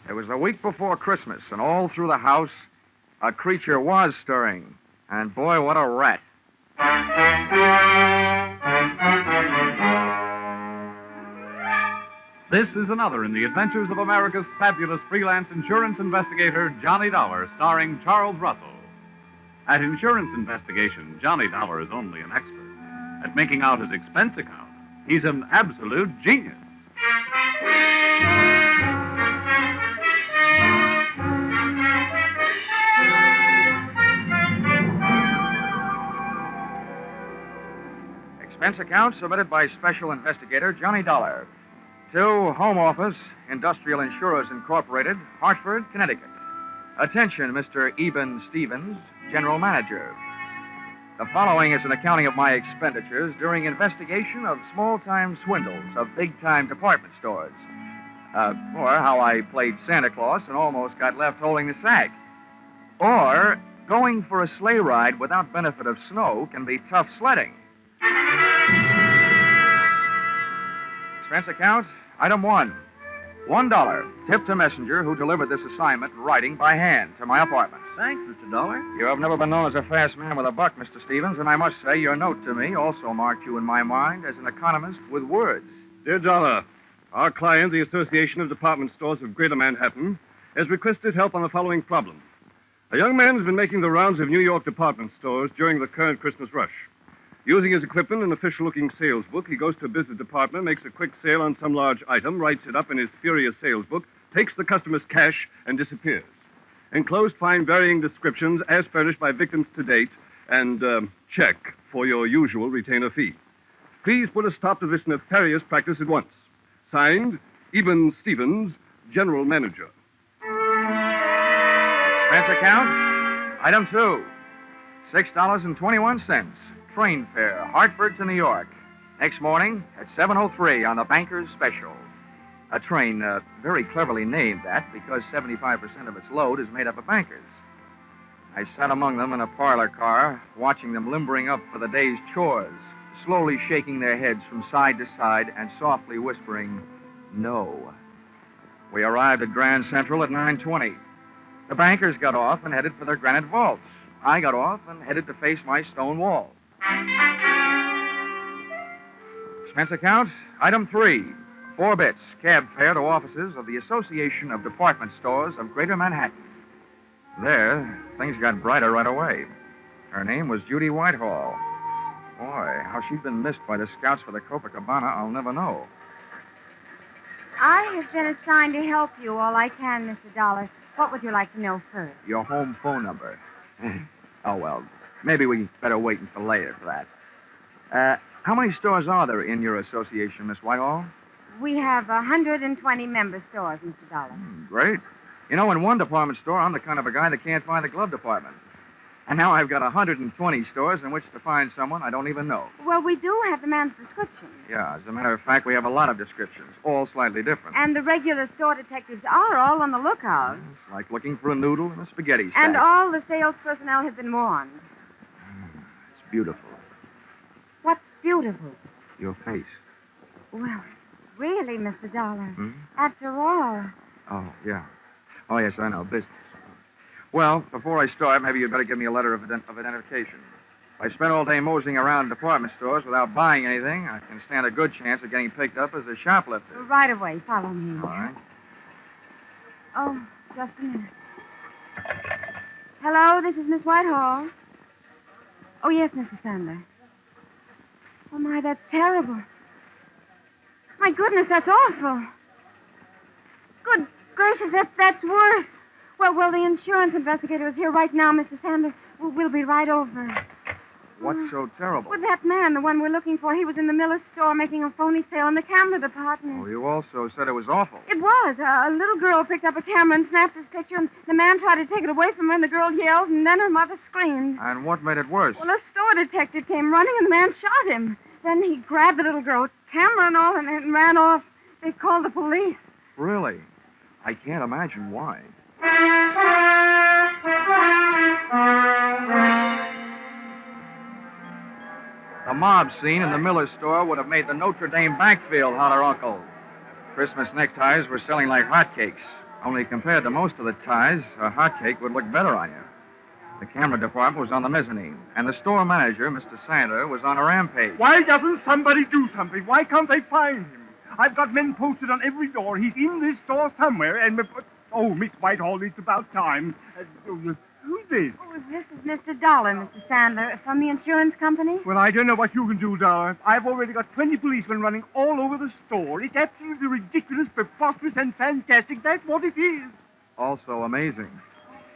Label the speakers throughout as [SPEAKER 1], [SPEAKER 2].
[SPEAKER 1] It was the week before Christmas, and all through the house, a creature was stirring. And boy, what a rat.
[SPEAKER 2] This is another in the adventures of America's fabulous freelance insurance investigator, Johnny Dollar, starring Charles Russell. At insurance investigation, Johnny Dollar is only an expert. At making out his expense account, he's an absolute genius.
[SPEAKER 1] Expense account submitted by Special Investigator Johnny Dollar to Home Office, Industrial Insurers Incorporated, Hartford, Connecticut. Attention, Mr. Eben Stevens, General Manager. The following is an accounting of my expenditures during investigation of small-time swindles of big-time department stores. Or how I played Santa Claus and almost got left holding the sack. Or going for a sleigh ride without benefit of snow can be tough sledding. Expense account, item 1. $1, tip to messenger who delivered this assignment writing by hand to my apartment.
[SPEAKER 3] Thanks, Mr. Dollar.
[SPEAKER 1] You have never been known as a fast man with a buck, Mr. Stevens, and I must say your note to me also marked you in my mind as an economist with words.
[SPEAKER 4] Dear Dollar, our client, the Association of Department Stores of Greater Manhattan, has requested help on the following problem. A young man has been making the rounds of New York department stores during the current Christmas rush. Using his equipment and official-looking sales book, he goes to a business department, makes a quick sale on some large item, writes it up in his furious sales book, takes the customer's cash, and disappears. Enclosed find varying descriptions as furnished by victims to date, and check for your usual retainer fee. Please put a stop to this nefarious practice at once. Signed, Eben Stevens, General Manager.
[SPEAKER 1] Expense account, item 2. $6.21. Train fare, Hartford to New York. Next morning at 7:03 on the Banker's Special. A train very cleverly named that because 75% of its load is made up of bankers. I sat among them in a parlor car, watching them limbering up for the day's chores, slowly shaking their heads from side to side and softly whispering, no. We arrived at Grand Central at 9:20. The bankers got off and headed for their granite vaults. I got off and headed to face my stone wall. Expense account, item 3. 4 bits, cab fare to offices of the Association of Department Stores of Greater Manhattan. There, things got brighter right away. Her name was Judy Whitehall. Boy, how she'd been missed by the scouts for the Copacabana, I'll never know.
[SPEAKER 5] I have been assigned to help you all I can, Mr. Dollar. What would you like to know first?
[SPEAKER 1] Your home phone number. Oh, well, maybe we better wait until later for that. How many stores are there in your association, Miss Whitehall?
[SPEAKER 5] We have 120 member stores, Mr. Dollar.
[SPEAKER 1] Great. You know, in one department store, I'm the kind of a guy that can't find the glove department. And now I've got 120 stores in which to find someone I don't even know.
[SPEAKER 5] Well, we do have the man's description.
[SPEAKER 1] Yeah, as a matter of fact, we have a lot of descriptions, all slightly different.
[SPEAKER 5] And the regular store detectives are all on the lookout.
[SPEAKER 1] It's like looking for a noodle in a spaghetti sack.
[SPEAKER 5] And all the sales personnel have been warned.
[SPEAKER 1] It's beautiful.
[SPEAKER 5] What's beautiful?
[SPEAKER 1] Your face.
[SPEAKER 5] Well, really, Mr. Dollar. After all.
[SPEAKER 1] Oh, yeah. Oh, yes, I know. Business. Well, before I start, maybe you'd better give me a letter of identification. If I spend all day moseying around department stores without buying anything, I can stand a good chance of getting picked up as a shoplifter.
[SPEAKER 5] Right away. Follow me.
[SPEAKER 1] All right.
[SPEAKER 5] Oh, just a minute. Hello, this is Miss Whitehall. Oh, yes, Mrs. Sandler. Oh, my, that's terrible. My goodness, that's awful. Good gracious, that's worse. Well, the insurance investigator is here right now, Mr. Sanders. We'll be right over.
[SPEAKER 1] What's so terrible?
[SPEAKER 5] Well, that man, the one we're looking for, he was in the Miller's store making a phony sale in the camera department.
[SPEAKER 1] Oh, you also said it was awful.
[SPEAKER 5] It was. A little girl picked up a camera and snapped his picture, and the man tried to take it away from her, and the girl yelled, and then her mother screamed.
[SPEAKER 1] And what made it worse?
[SPEAKER 5] Well, a store detective came running, and the man shot him. Then he grabbed the little girl, camera and all, and ran off. They called the police.
[SPEAKER 1] Really? I can't imagine why. The mob scene in the Miller store would have made the Notre Dame backfield holler uncle. Christmas neckties were selling like hotcakes. Only compared to most of the ties, a hotcake would look better on you. The camera department was on the mezzanine, and the store manager, Mr. Sander, was on a rampage.
[SPEAKER 3] Why doesn't somebody do something? Why can't they find him? I've got men posted on every door. He's in this store somewhere, and... Oh, Miss Whitehall, it's about time. Who's this?
[SPEAKER 5] Oh, this is Mr. Dollar, Mr. Sandler, from the insurance company.
[SPEAKER 3] Well, I don't know what you can do, Dollar. I've already got 20 policemen running all over the store. It's absolutely ridiculous, preposterous, and fantastic. That's what it is.
[SPEAKER 1] Also amazing.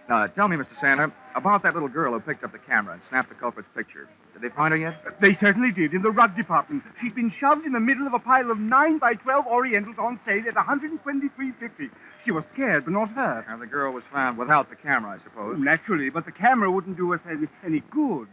[SPEAKER 1] Now, tell me, Mr. Sandler, about that little girl who picked up the camera and snapped the culprit's picture. Did they find her yet?
[SPEAKER 3] They certainly did, in the rug department. She's been shoved in the middle of a pile of 9 by 12 Orientals on sale at $123.50. She was scared, but not hurt.
[SPEAKER 1] And the girl was found without the camera, I suppose.
[SPEAKER 3] Naturally, but the camera wouldn't do us any good.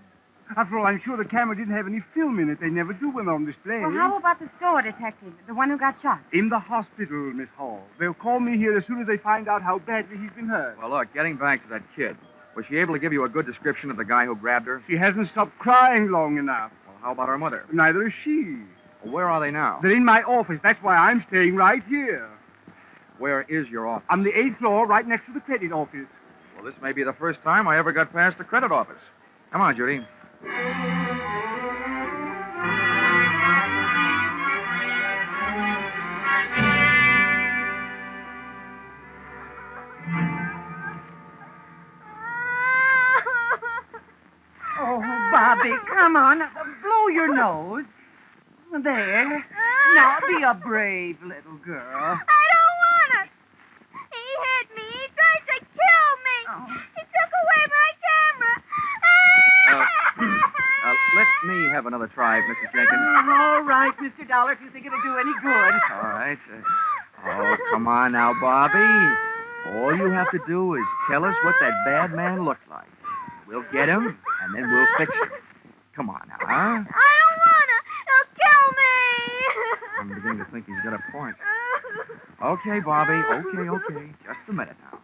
[SPEAKER 3] After all, I'm sure the camera didn't have any film in it. They never do when they're on display.
[SPEAKER 5] Well, how about the store detective, the one who got shot?
[SPEAKER 3] In the hospital, Miss Hall. They'll call me here as soon as they find out how badly he's been hurt.
[SPEAKER 1] Well, look, getting back to that kid, was she able to give you a good description of the guy who grabbed her?
[SPEAKER 3] She hasn't stopped crying long enough.
[SPEAKER 1] Well, how about her mother?
[SPEAKER 3] Neither is she.
[SPEAKER 1] Well, where are they now?
[SPEAKER 3] They're in my office. That's why I'm staying right here.
[SPEAKER 1] Where is your office?
[SPEAKER 3] On the 8th floor, right next to the credit office.
[SPEAKER 1] Well, this may be the first time I ever got past the credit office. Come on, Judy.
[SPEAKER 6] Oh, Bobby, come on. Blow your nose. There. Now, be a brave little girl.
[SPEAKER 7] I don't want to. He hit me. He tried to kill me.
[SPEAKER 6] Oh.
[SPEAKER 7] He took away my camera.
[SPEAKER 1] Let me have another try, Mrs. Jenkins.
[SPEAKER 6] All right, Mr. Dollar, if you think it'll do any good.
[SPEAKER 1] All right. Oh, come on now, Bobby. All you have to do is tell us what that bad man looked like. We'll get him, and then we'll fix him. Come on now, huh?
[SPEAKER 7] I don't want to. He'll kill me.
[SPEAKER 1] I'm beginning to think he's got a point. Okay, Bobby. Okay. Just a minute now.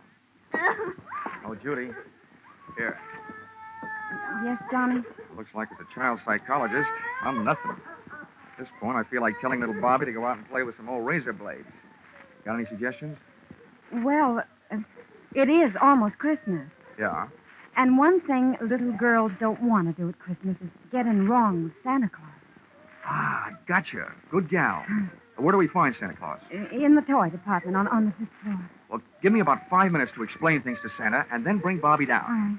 [SPEAKER 1] Oh, Judy. Here.
[SPEAKER 5] Yes, Johnny?
[SPEAKER 1] Looks like as a child psychologist, I'm nothing. At this point, I feel like telling little Bobby to go out and play with some old razor blades. Got any suggestions?
[SPEAKER 5] Well, it is almost Christmas.
[SPEAKER 1] Yeah.
[SPEAKER 5] And one thing little girls don't want to do at Christmas is get in wrong with Santa Claus.
[SPEAKER 1] Ah, gotcha. Good gal. Where do we find Santa Claus?
[SPEAKER 5] In the toy department on the 5th floor.
[SPEAKER 1] Well, give me about 5 minutes to explain things to Santa, and then bring Bobby down.
[SPEAKER 5] All right.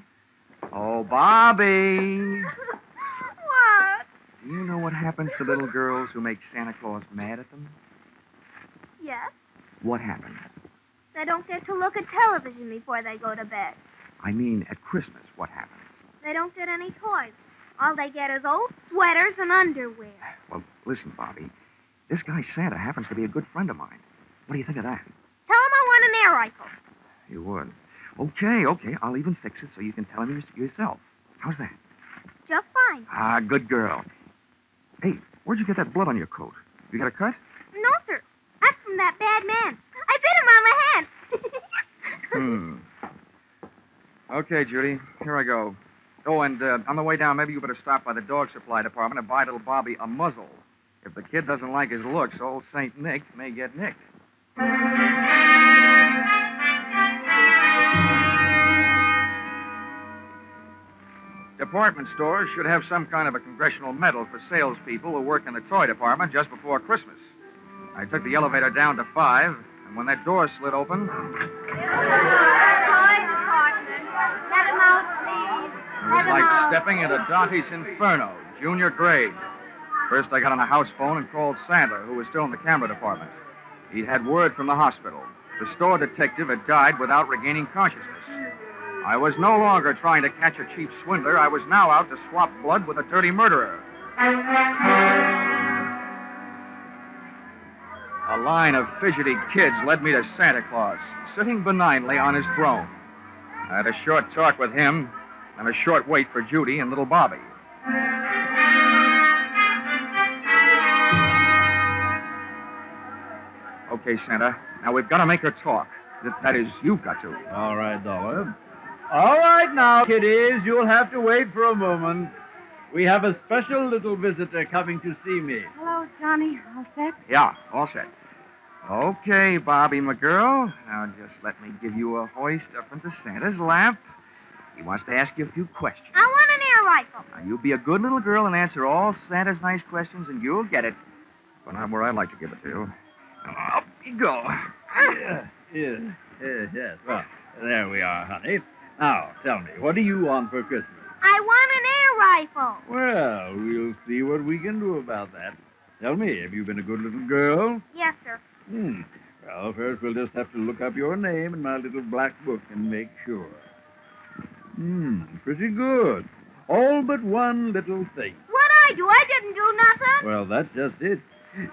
[SPEAKER 1] Oh, Bobby.
[SPEAKER 7] What?
[SPEAKER 1] Do you know what happens to little girls who make Santa Claus mad at them?
[SPEAKER 7] Yes.
[SPEAKER 1] What happens?
[SPEAKER 7] They don't get to look at television before they go to bed.
[SPEAKER 1] I mean, at Christmas, what happens?
[SPEAKER 7] They don't get any toys. All they get is old sweaters and underwear.
[SPEAKER 1] Well, listen, Bobby. This guy Santa happens to be a good friend of mine. What do you think of that?
[SPEAKER 7] Tell him I want an air rifle.
[SPEAKER 1] You would. Okay. I'll even fix it so you can tell him yourself. How's that?
[SPEAKER 7] Just fine.
[SPEAKER 1] Ah, good girl. Hey, where'd you get that blood on your coat? You got a cut?
[SPEAKER 7] No, sir. That's from that bad man. I bit him on the hand.
[SPEAKER 1] Okay, Judy. Here I go. Oh, and on the way down, maybe you better stop by the dog supply department and buy little Bobby a muzzle. If the kid doesn't like his looks, old St. Nick may get nicked. Department stores should have some kind of a congressional medal for salespeople who work in the toy department just before Christmas. I took the elevator down to 5, and when that door slid open...
[SPEAKER 7] Let him out, please.
[SPEAKER 1] It was like stepping into Dante's Inferno, junior grade. First, I got on a house phone and called Sandler, who was still in the camera department. He'd had word from the hospital. The store detective had died without regaining consciousness. I was no longer trying to catch a cheap swindler. I was now out to swap blood with a dirty murderer. A line of fidgety kids led me to Santa Claus, sitting benignly on his throne. I had a short talk with him and a short wait for Judy and little Bobby. Okay, Santa. Now, we've got to make her talk. That is, you've got to.
[SPEAKER 8] All right, Dollar. All right now, kiddies, you'll have to wait for a moment. We have a special little visitor coming to see me.
[SPEAKER 5] Hello, Johnny. All set?
[SPEAKER 1] Yeah, all set. Okay, Bobby, my girl. Now, Now, just let me give you a hoist up into Santa's lap. He wants to ask you a few questions.
[SPEAKER 7] I want an air rifle.
[SPEAKER 1] Now, you be a good little girl and answer all Santa's nice questions, and you'll get it. But not where I'd like to give it to you. Now, up you go.
[SPEAKER 8] Yes. Well, there we are, honey. Now, tell me, what do you want for Christmas?
[SPEAKER 7] I want an air rifle.
[SPEAKER 8] Well, we'll see what we can do about that. Tell me, have you been a good little girl?
[SPEAKER 7] Yes, sir.
[SPEAKER 8] Well, first we'll just have to look up your name in my little black book and make sure. Pretty good. All but one little thing.
[SPEAKER 7] What'd I do? I didn't do nothing.
[SPEAKER 8] Well, that's just it.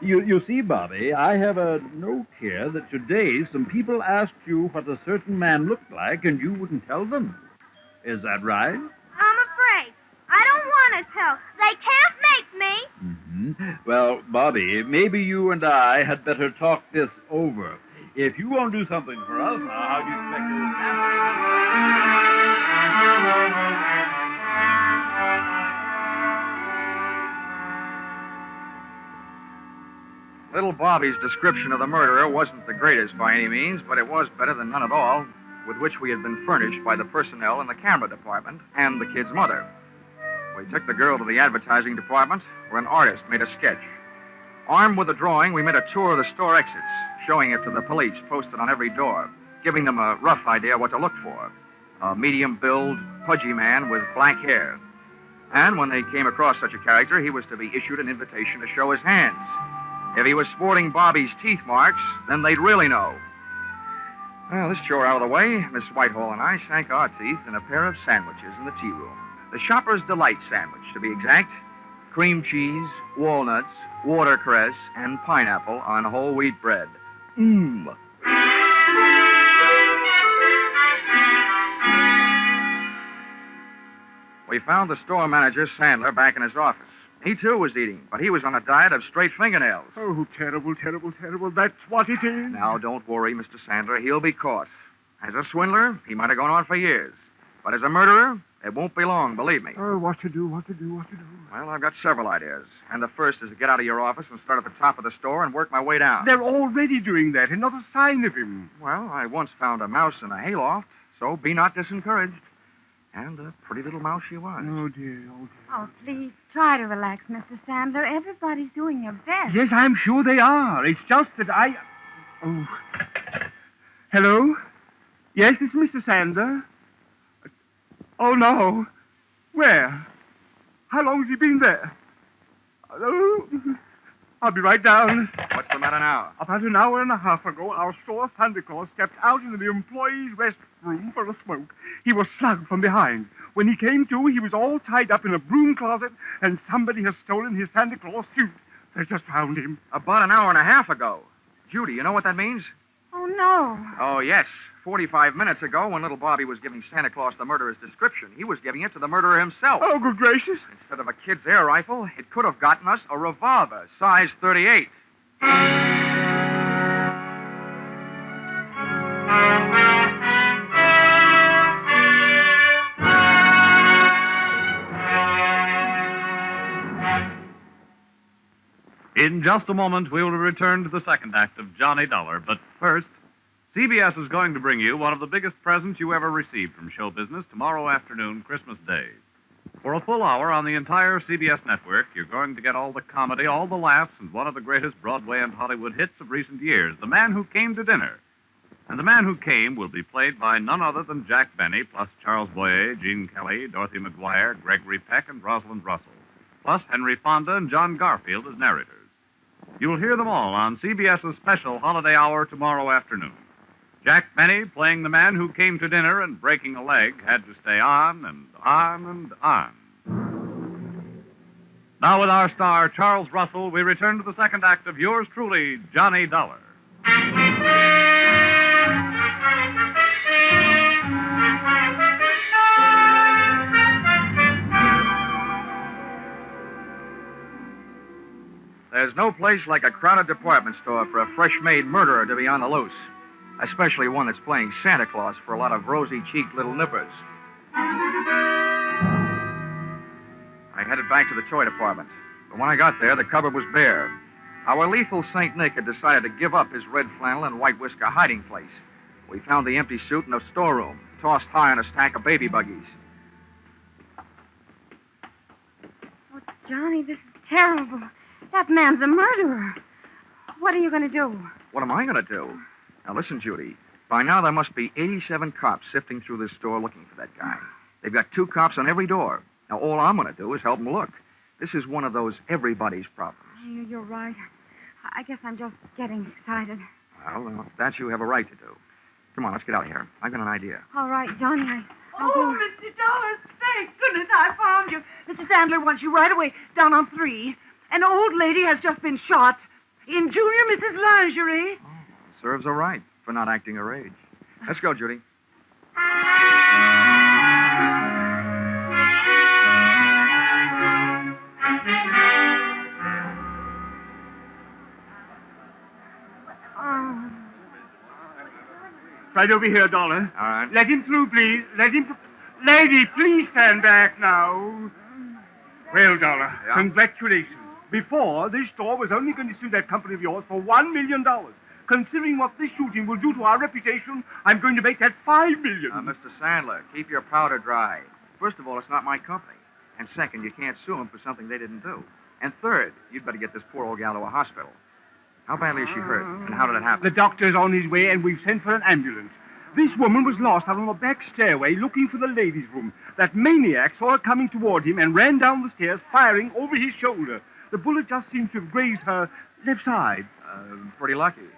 [SPEAKER 8] You see, Bobby, I have a note here that today some people asked you what a certain man looked like and you wouldn't tell them. Is that right?
[SPEAKER 7] I'm afraid. I don't want to tell. They can't make me.
[SPEAKER 8] Well, Bobby, maybe you and I had better talk this over. If you won't do something for us, now how do you expect to happen?
[SPEAKER 1] Little Bobby's description of the murderer wasn't the greatest by any means, but it was better than none at all, with which we had been furnished by the personnel in the camera department and the kid's mother. We took the girl to the advertising department, where an artist made a sketch. Armed with a drawing, we made a tour of the store exits, showing it to the police posted on every door, giving them a rough idea what to look for. A medium-build, pudgy man with black hair. And when they came across such a character, he was to be issued an invitation to show his hands. If he was sporting Bobby's teeth marks, then they'd really know. Well, this chore out of the way, Miss Whitehall and I sank our teeth in a pair of sandwiches in the tea room. The Shopper's Delight sandwich, to be exact. Cream cheese, walnuts, watercress, and pineapple on whole wheat bread. We found the store manager, Sandler, back in his office. He, too, was eating, but he was on a diet of straight fingernails.
[SPEAKER 3] Oh, terrible, terrible, terrible. That's what it is.
[SPEAKER 1] Now, don't worry, Mr. Sandler. He'll be caught. As a swindler, he might have gone on for years. But as a murderer, it won't be long, believe me.
[SPEAKER 3] Oh, what to do?
[SPEAKER 1] Well, I've got several ideas. And the first is to get out of your office and start at the top of the store and work my way down.
[SPEAKER 3] They're already doing that, and not a sign of him.
[SPEAKER 1] Well, I once found a mouse in a hayloft, so be not disencouraged. And a pretty little mouse she was.
[SPEAKER 3] Oh, dear.
[SPEAKER 5] Oh, please, try to relax, Mr. Sandler. Everybody's doing their best.
[SPEAKER 3] Yes, I'm sure they are. It's just that Oh. Hello? Yes, it's Mr. Sandler. Oh, no. Where? How long has he been there? Hello? I'll be right down.
[SPEAKER 1] What's the matter now?
[SPEAKER 3] About an hour and a half ago, our store Santa Claus stepped out into the employees' restroom for a smoke. He was slugged from behind. When he came to, he was all tied up in a broom closet, and somebody has stolen his Santa Claus suit. They just found him.
[SPEAKER 1] About an hour and a half ago. Judy, you know what that means?
[SPEAKER 5] Oh, no.
[SPEAKER 1] Oh, yes. 45 minutes ago, when little Bobby was giving Santa Claus the murderer's description, he was giving it to the murderer himself.
[SPEAKER 3] Oh, good gracious.
[SPEAKER 1] Instead of a kid's air rifle, it could have gotten us a revolver, size 38.
[SPEAKER 2] In just a moment, we will return to the second act of Johnny Dollar. But first, CBS is going to bring you one of the biggest presents you ever received from show business tomorrow afternoon, Christmas Day. For a full hour on the entire CBS network, you're going to get all the comedy, all the laughs, and one of the greatest Broadway and Hollywood hits of recent years, The Man Who Came to Dinner. And The Man Who Came will be played by none other than Jack Benny, plus Charles Boyer, Gene Kelly, Dorothy McGuire, Gregory Peck, and Rosalind Russell, plus Henry Fonda and John Garfield as narrators. You'll hear them all on CBS's special holiday hour tomorrow afternoon. Jack Benny, playing the man who came to dinner and breaking a leg, had to stay on and on and on. Now with our star, Charles Russell, we return to the second act of yours truly, Johnny Dollar.
[SPEAKER 1] There's no place like a crowded department store for a fresh-made murderer to be on the loose, especially one that's playing Santa Claus for a lot of rosy-cheeked little nippers. I headed back to the toy department, but when I got there, the cupboard was bare. Our lethal St. Nick had decided to give up his red flannel and white whisker hiding place. We found the empty suit in a storeroom, tossed high on a stack of baby buggies.
[SPEAKER 5] Oh, Johnny, this is terrible. That man's a murderer. What are you going to do?
[SPEAKER 1] What am I going to do? Now, listen, Judy. By now, there must be 87 cops sifting through this store looking for that guy. They've got 2 cops on every door. Now, all I'm going to do is help them look. This is one of those everybody's problems.
[SPEAKER 5] You're right. I guess I'm just getting excited.
[SPEAKER 1] Well, that you have a right to do. Come on, let's get out of here. I've got an idea.
[SPEAKER 5] All right, Johnny, I'll
[SPEAKER 6] Oh, Mr. Dollar, thank goodness I found you. Mr. Sandler wants you right away down on 3. An old lady has just been shot in Junior Mrs. Lingerie.
[SPEAKER 1] Oh, serves her right for not acting her age. Let's go, Judy.
[SPEAKER 3] Right over here, Dollar.
[SPEAKER 1] All right.
[SPEAKER 3] Let him through, please. Let him... Lady, please stand back now. Well, Dollar,
[SPEAKER 1] Yeah?
[SPEAKER 3] congratulations. Before, this store was only going to sue that company of yours for $1 million. Considering what this shooting will do to our reputation, I'm going to make that $5 million.
[SPEAKER 1] Mr. Sandler, keep your powder dry. First of all, it's not my company. And second, you can't sue them for something they didn't do. And third, you'd better get this poor old gal to a hospital. How badly is she hurt? And how did it happen?
[SPEAKER 3] The doctor's on his way, and we've sent for an ambulance. This woman was lost out on the back stairway looking for the ladies' room. That maniac saw her coming toward him and ran down the stairs, firing over his shoulder. The bullet just seemed to have grazed her left side.
[SPEAKER 1] Pretty lucky.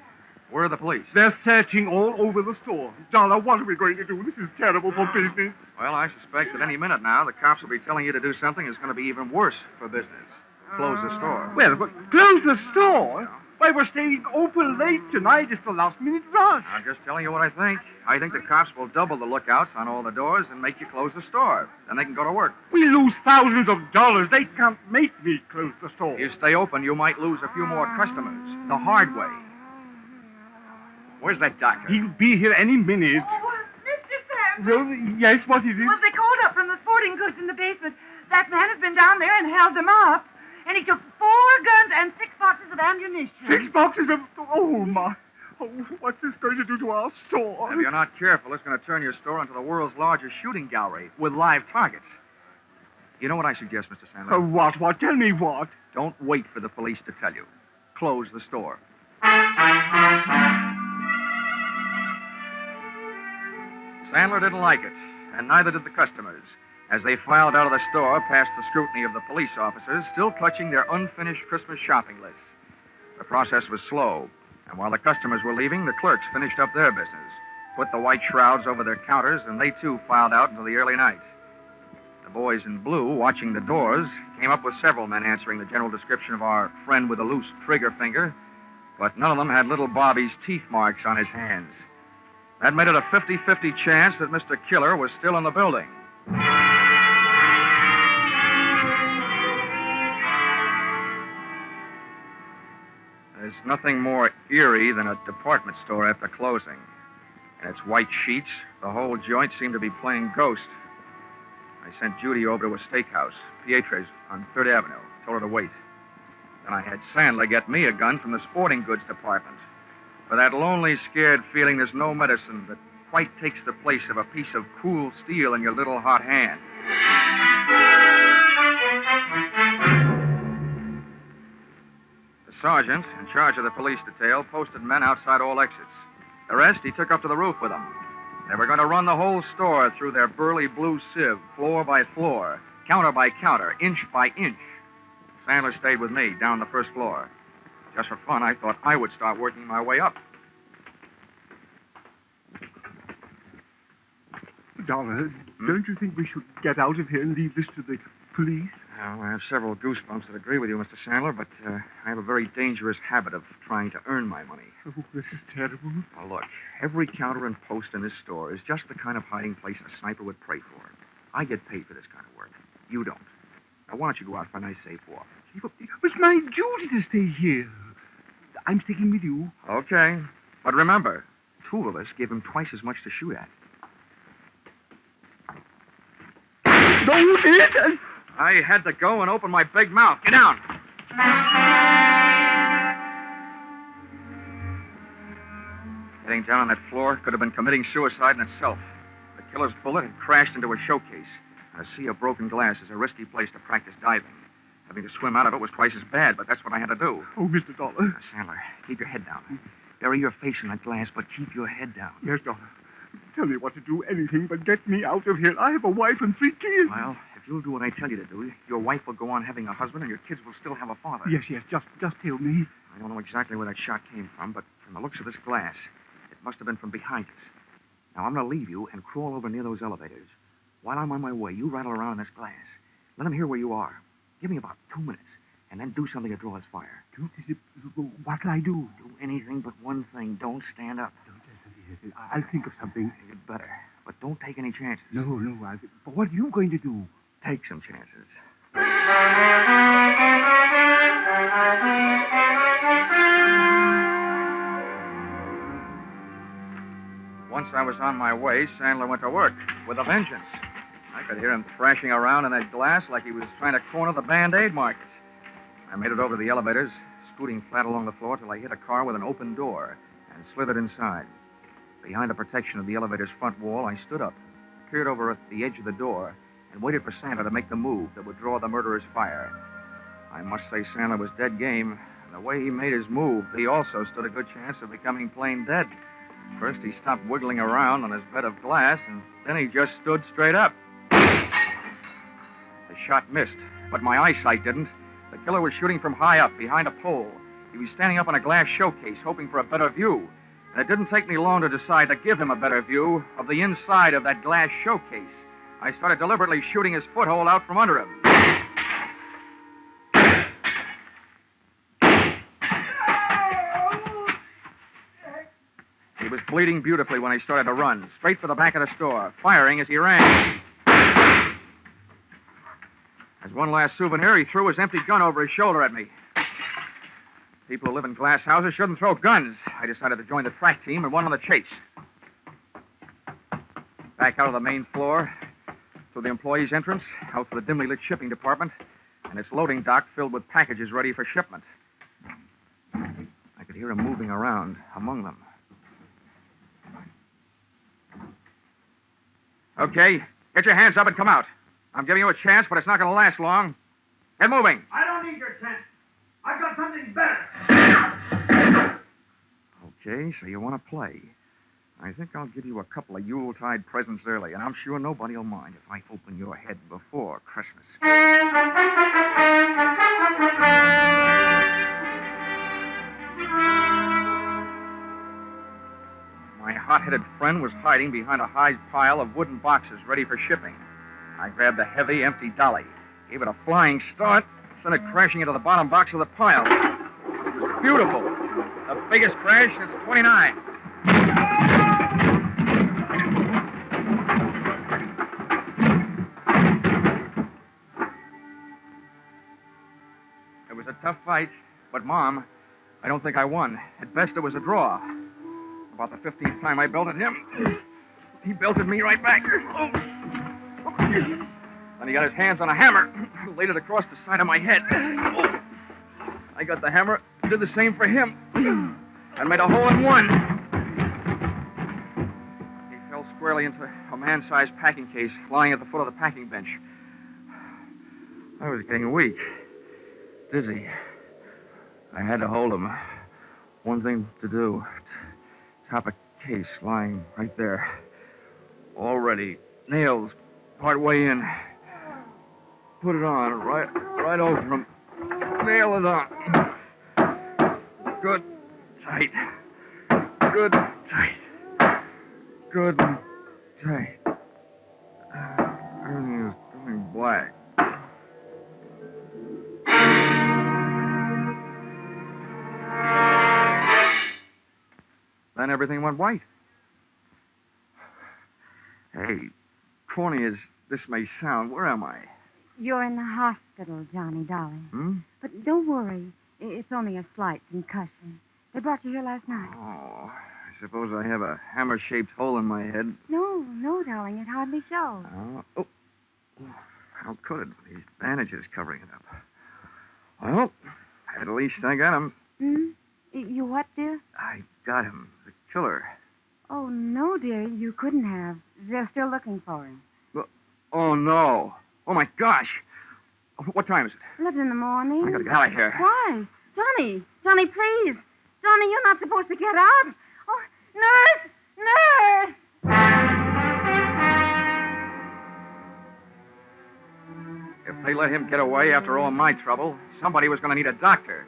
[SPEAKER 1] Where are the police?
[SPEAKER 3] They're searching all over the store. Dollar, what are we going to do? This is terrible for business.
[SPEAKER 1] Well, I suspect that any minute now, the cops will be telling you to do something that's going to be even worse for business. Close the store.
[SPEAKER 3] Well, but close the store? Why, we're staying open late tonight. It's the last-minute rush.
[SPEAKER 1] I'm just telling you what I think. I think the cops will double the lookouts on all the doors and make you close the store. Then they can go to work.
[SPEAKER 3] We lose thousands of dollars. They can't make me close the store.
[SPEAKER 1] If you stay open, you might lose a few more customers. The hard way. Where's that doctor?
[SPEAKER 3] He'll be here any minute.
[SPEAKER 6] Oh, Mr. Sandler.
[SPEAKER 3] Well, yes, what is it?
[SPEAKER 6] Well, they called up from the sporting goods in the basement. That man has been down there and held them up. And he took 4 guns and 6 boxes of ammunition.
[SPEAKER 3] 6 boxes of... Oh, my... Oh, what's this going to do to our store?
[SPEAKER 1] If you're not careful, it's going to turn your store into the world's largest shooting gallery with live targets. You know what I suggest, Mr. Sandler?
[SPEAKER 3] What? Tell me what?
[SPEAKER 1] Don't wait for the police to tell you. Close the store. Sandler didn't like it, and neither did the customers, as they filed out of the store past the scrutiny of the police officers, still clutching their unfinished Christmas shopping lists. The process was slow, and while the customers were leaving, the clerks finished up their business, put the white shrouds over their counters, and they too filed out into the early night. The boys in blue, watching the doors, came up with several men answering the general description of our friend with a loose trigger finger, but none of them had little Bobby's teeth marks on his hands. That made it a 50-50 chance that Mr. Killer was still in the building. There's nothing more eerie than a department store after closing. And its white sheets, the whole joint seemed to be playing ghost. I sent Judy over to a steakhouse, Pietre's on 3rd Avenue, told her to wait. Then I had Sandler get me a gun from the sporting goods department. For that lonely, scared feeling, there's no medicine that quite takes the place of a piece of cool steel in your little hot hand. The sergeant, in charge of the police detail, posted men outside all exits. The rest he took up to the roof with him. They were going to run the whole store through their burly blue sieve, floor by floor, counter by counter, inch by inch. Sandler stayed with me down the first floor. Just for fun, I thought I would start working my way up.
[SPEAKER 3] Dollar, don't you think we should get out of here and leave this to the police?
[SPEAKER 1] Well, I have several goosebumps that agree with you, Mr. Sandler, but I have a very dangerous habit of trying to earn my money.
[SPEAKER 3] Oh, this is terrible.
[SPEAKER 1] Now, look, every counter and post in this store is just the kind of hiding place a sniper would pray for. I get paid for this kind of work. You don't. Now, why don't you go out for a nice safe walk?
[SPEAKER 3] It's my duty to stay here. I'm sticking with you.
[SPEAKER 1] Okay. But remember, 2 of us give him twice as much to shoot at.
[SPEAKER 3] No, you did.
[SPEAKER 1] I had to go and open my big mouth. Get down. Getting down on that floor could have been committing suicide in itself. The killer's bullet had crashed into a showcase. A sea of broken glass is a risky place to practice diving. Having to swim out of it was twice as bad, but that's what I had to do.
[SPEAKER 3] Oh, Mr. Dollar.
[SPEAKER 1] Now, Sandler, keep your head down. Bury your face in that glass, but keep your head down.
[SPEAKER 3] Yes, Dollar. Tell me what to do, anything but get me out of here. I have a wife and 3 kids.
[SPEAKER 1] Well, if you'll do what I tell you to do, your wife will go on having a husband and your kids will still have a father.
[SPEAKER 3] Yes, just tell me.
[SPEAKER 1] I don't know exactly where that shot came from, but from the looks of this glass, it must have been from behind us. Now, I'm going to leave you and crawl over near those elevators. While I'm on my way, you rattle around in this glass. Let them hear where you are. Give me about 2 minutes, and then do something to draw his fire.
[SPEAKER 3] What'll I do?
[SPEAKER 1] Do anything but one thing. Don't stand up.
[SPEAKER 3] I'll think of something.
[SPEAKER 1] You'd better. But don't take any chances.
[SPEAKER 3] No. But what are you going to do?
[SPEAKER 1] Take some chances. Once I was on my way, Sandler went to work with a vengeance. I could hear him thrashing around in that glass like he was trying to corner the Band-Aid market. I made it over to the elevators, scooting flat along the floor till I hit a car with an open door and slithered inside. Behind the protection of the elevator's front wall, I stood up, peered over at the edge of the door, and waited for Sandler to make the move that would draw the murderer's fire. I must say Sandler was dead game. And the way he made his move, he also stood a good chance of becoming plain dead. First, he stopped wiggling around on his bed of glass, and then he just stood straight up. The shot missed, but my eyesight didn't. The killer was shooting from high up, behind a pole. He was standing up on a glass showcase, hoping for a better view. And it didn't take me long to decide to give him a better view of the inside of that glass showcase. I started deliberately shooting his foothold out from under him. He was bleeding beautifully when he started to run, straight for the back of the store, firing as he ran. As one last souvenir, he threw his empty gun over his shoulder at me. People who live in glass houses shouldn't throw guns. I decided to join the track team and went on the chase. Back out of the main floor, through the employees' entrance, out to the dimly lit shipping department, and its loading dock filled with packages ready for shipment. I could hear him moving around among them. Okay, get your hands up and come out. I'm giving you a chance, but it's not going to last long. Get moving.
[SPEAKER 8] I don't need your chance. I've got something better.
[SPEAKER 1] Okay, so you want to play. I think I'll give you a couple of Yuletide presents early, and I'm sure nobody will mind if I open your head before Christmas. My hot-headed friend was hiding behind a high pile of wooden boxes ready for shipping. I grabbed the heavy, empty dolly, gave it a flying start, sent it crashing into the bottom box of the pile. It was beautiful. The biggest crash since 29. It was a tough fight, but, Mom, I don't think I won. At best, it was a draw. About the 15th time I belted him, he belted me right back. Then he got his hands on a hammer, laid it across the side of my head. I got the hammer, did the same for him, and made a hole in one. He fell squarely into a man-sized packing case lying at the foot of the packing bench. I was getting weak, dizzy. I had to hold him. One thing to do. Top a case lying right there. All ready. Nails part way in. Put it on right over him. Nail it on. Good, tight. Good, tight. Good and tight. Everything is going black. Then everything went white. Hey, corny as this may sound, where am I?
[SPEAKER 5] You're in the hospital, Johnny, darling. But don't worry. It's only a slight concussion. They brought you here last night.
[SPEAKER 1] Oh, I suppose I have a hammer-shaped hole in my head.
[SPEAKER 5] No, darling. It hardly shows.
[SPEAKER 1] Oh, how could it? These bandages covering it up. Well, at least I got him.
[SPEAKER 5] You what, dear?
[SPEAKER 1] I got him. The killer.
[SPEAKER 5] Oh, no, dear, you couldn't have. They're still looking for him.
[SPEAKER 1] Oh, no. Oh, my gosh. What time is it?
[SPEAKER 5] 11 in the morning.
[SPEAKER 1] I gotta get out of here.
[SPEAKER 5] Why? Johnny, please. Johnny, you're not supposed to get out. Oh, nurse!
[SPEAKER 1] If they let him get away after all my trouble, somebody was going to need a doctor.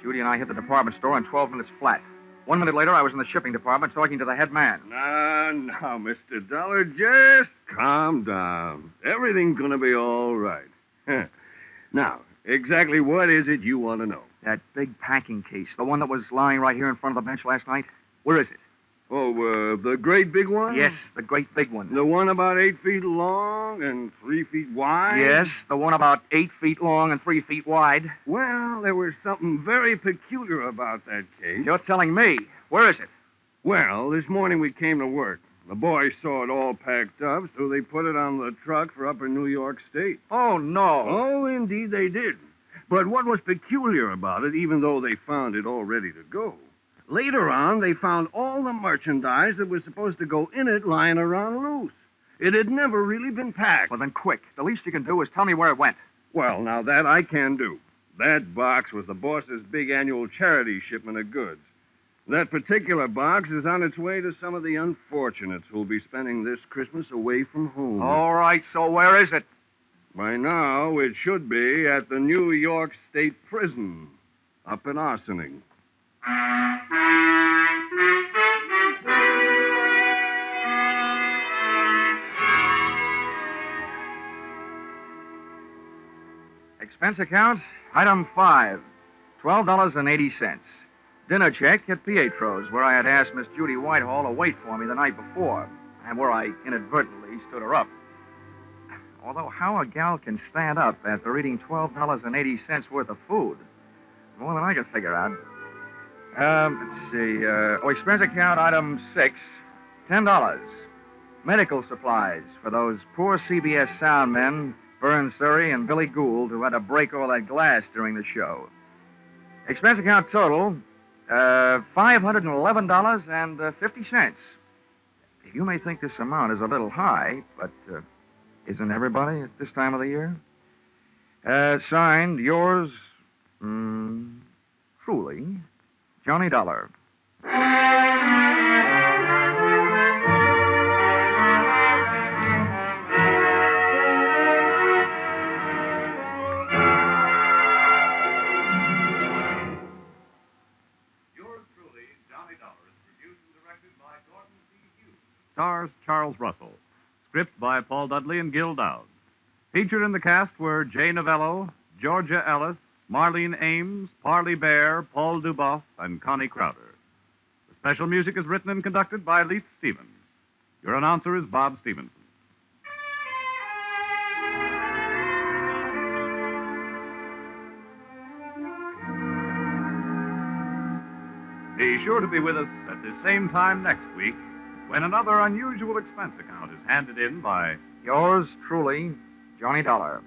[SPEAKER 1] Judy and I hit the department store in 12 minutes flat. 1 minute later, I was in the shipping department talking to the head man.
[SPEAKER 4] Now, Mr. Dollar, just calm down. Everything's going to be all right. Now, exactly what is it you want to know?
[SPEAKER 1] That big packing case, the one that was lying right here in front of the bench last night. Where is it?
[SPEAKER 4] Oh, the great big one?
[SPEAKER 1] Yes, the great big one.
[SPEAKER 4] The one about 8 feet long and 3 feet wide?
[SPEAKER 1] Yes, the one about 8 feet long and 3 feet wide.
[SPEAKER 4] Well, there was something very peculiar about that case.
[SPEAKER 1] You're telling me. Where is it?
[SPEAKER 4] Well, this morning we came to work. The boys saw it all packed up, so they put it on the truck for upper New York State.
[SPEAKER 1] Oh, no.
[SPEAKER 4] Oh, indeed they did. But what was peculiar about it, even though they found it all ready to go, later on they found all the merchandise that was supposed to go in it lying around loose. It had never really been packed.
[SPEAKER 1] Well, then quick. The least you can do is tell me where it went.
[SPEAKER 4] Well, now that I can do. That box was the boss's big annual charity shipment of goods. That particular box is on its way to some of the unfortunates who'll be spending this Christmas away from home.
[SPEAKER 1] All right, so where is it?
[SPEAKER 4] By now, it should be at the New York State Prison, up in Arsening.
[SPEAKER 1] Expense account, item 5, $12.80. Dinner check at Pietro's, where I had asked Miss Judy Whitehall to wait for me the night before, and where I inadvertently stood her up. Although how a gal can stand up after eating $12.80 worth of food, more than I can figure out. Let's see. Expense account, item 6, $10. Medical supplies for those poor CBS sound men, Vern Surrey and Billy Gould, who had to break all that glass during the show. Expense account total, $511.50. You may think this amount is a little high, but isn't everybody at this time of the year? Signed, yours, truly, Johnny Dollar.
[SPEAKER 2] Stars Charles Russell. Script by Paul Dudley and Gil Dowd. Featured in the cast were Jay Novello, Georgia Ellis, Marlene Ames, Parley Bear, Paul Duboff, and Connie Crowder. The special music is written and conducted by Leith Stevens. Your announcer is Bob Stevenson. Be sure to be with us at the same time next week when another unusual expense account is handed in by
[SPEAKER 1] Yours truly, Johnny Dollar.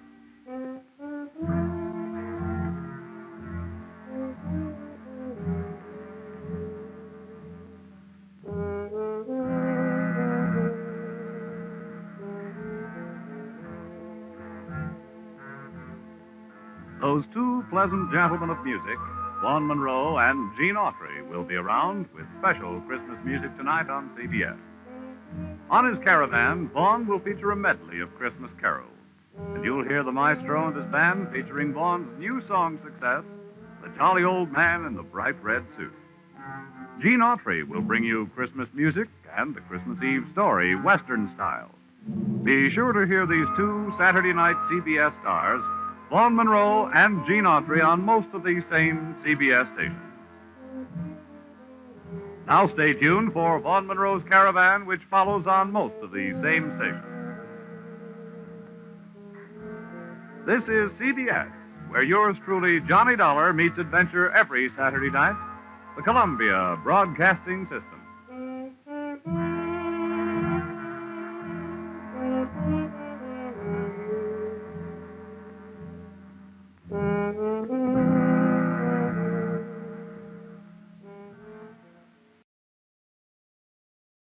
[SPEAKER 2] Those two pleasant gentlemen of music, Vaughn Monroe and Gene Autry, will be around with special Christmas music tonight on CBS. On his caravan, Vaughn will feature a medley of Christmas carols. And you'll hear the maestro and his band featuring Vaughn's new song success, The Jolly Old Man in the Bright Red Suit. Gene Autry will bring you Christmas music and the Christmas Eve story, Western style. Be sure to hear these two Saturday night CBS stars, Vaughn Monroe and Gene Autry, on most of these same CBS stations. Now stay tuned for Vaughn Monroe's Caravan, which follows on most of these same stations. This is CBS, where yours truly, Johnny Dollar, meets adventure every Saturday night. The Columbia Broadcasting System.